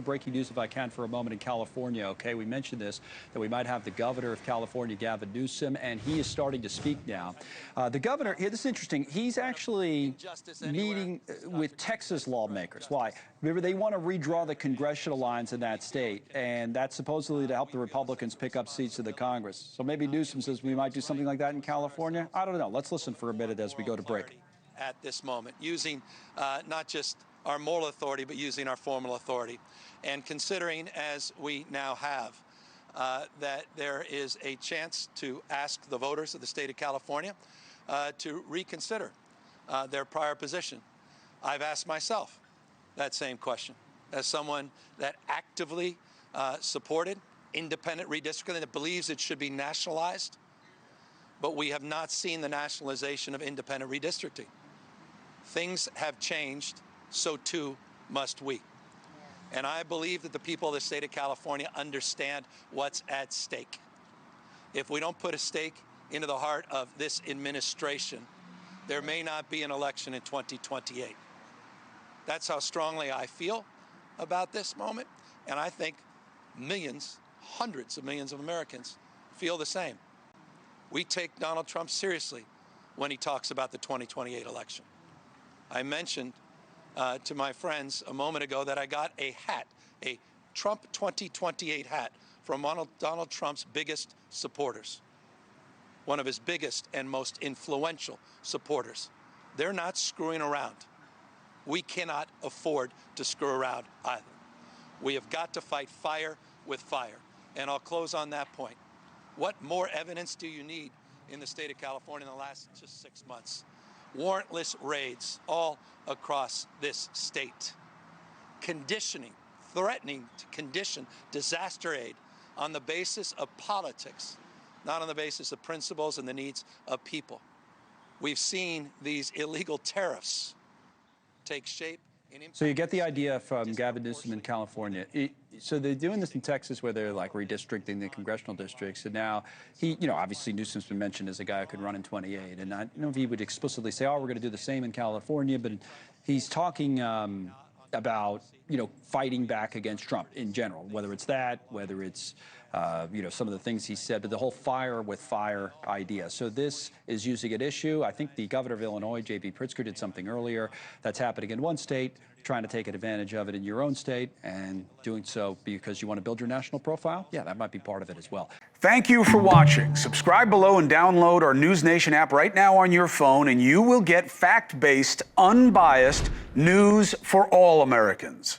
Breaking news, if I can, for a moment in California. Okay, we mentioned this, that we might have the governor of California, Gavin Newsom, and he is starting to speak now. The governor, here, this is interesting, he's actually meeting with Texas lawmakers. Why? Remember, they want to redraw the congressional lines in that state, and that's supposedly to help the Republicans pick up seats in the Congress. So maybe Newsom says we might do something like that in California. I don't know. Let's listen for a minute as we go to break. At this moment, using not just our moral authority, but using our formal authority. And considering, as we now have, that there is a chance to ask the voters of the state of California to reconsider their prior position. I've asked myself that same question as someone that actively supported independent redistricting, that believes it should be nationalized, but we have not seen the nationalization of independent redistricting. Things have changed, so too must we. And I believe that the people of the state of California understand what's at stake. If we don't put a stake into the heart of this administration, there may not be an election in 2028. That's how strongly I feel about this moment. And I think millions, hundreds of millions of Americans feel the same. We take Donald Trump seriously when he talks about the 2028 election. I mentioned to my friends a moment ago that I got a hat, a Trump 2028 hat from one of Donald Trump's biggest supporters, one of his biggest and most influential supporters. They're not screwing around. We cannot afford to screw around either. We have got to fight fire with fire. And I'll close on that point. What more evidence do you need in the state of California in the last just 6 months? Warrantless raids all across this state, threatening to condition disaster aid on the basis of politics, not on the basis of principles and the needs of people. We've seen these illegal tariffs take shape. So you get the idea from Gavin Newsom in California. So they're doing this in Texas where they're like redistricting the congressional districts. And now he, obviously Newsom's been mentioned as a guy who could run in 28. And I don't know if he would explicitly say, oh, we're going to do the same in California. But he's talking about, fighting back against Trump in general, whether it's that, whether it's, some of the things he said, but the whole fire with fire idea. So this is using an issue. I think the governor of Illinois, J.B. Pritzker, did something earlier that's happening in one state, trying to take advantage of it in your own state, and doing so because you want to build your national profile. Yeah, that might be part of it as well. Thank you for watching. Subscribe below and download our NewsNation app right now on your phone, and you will get fact-based, unbiased news for all Americans.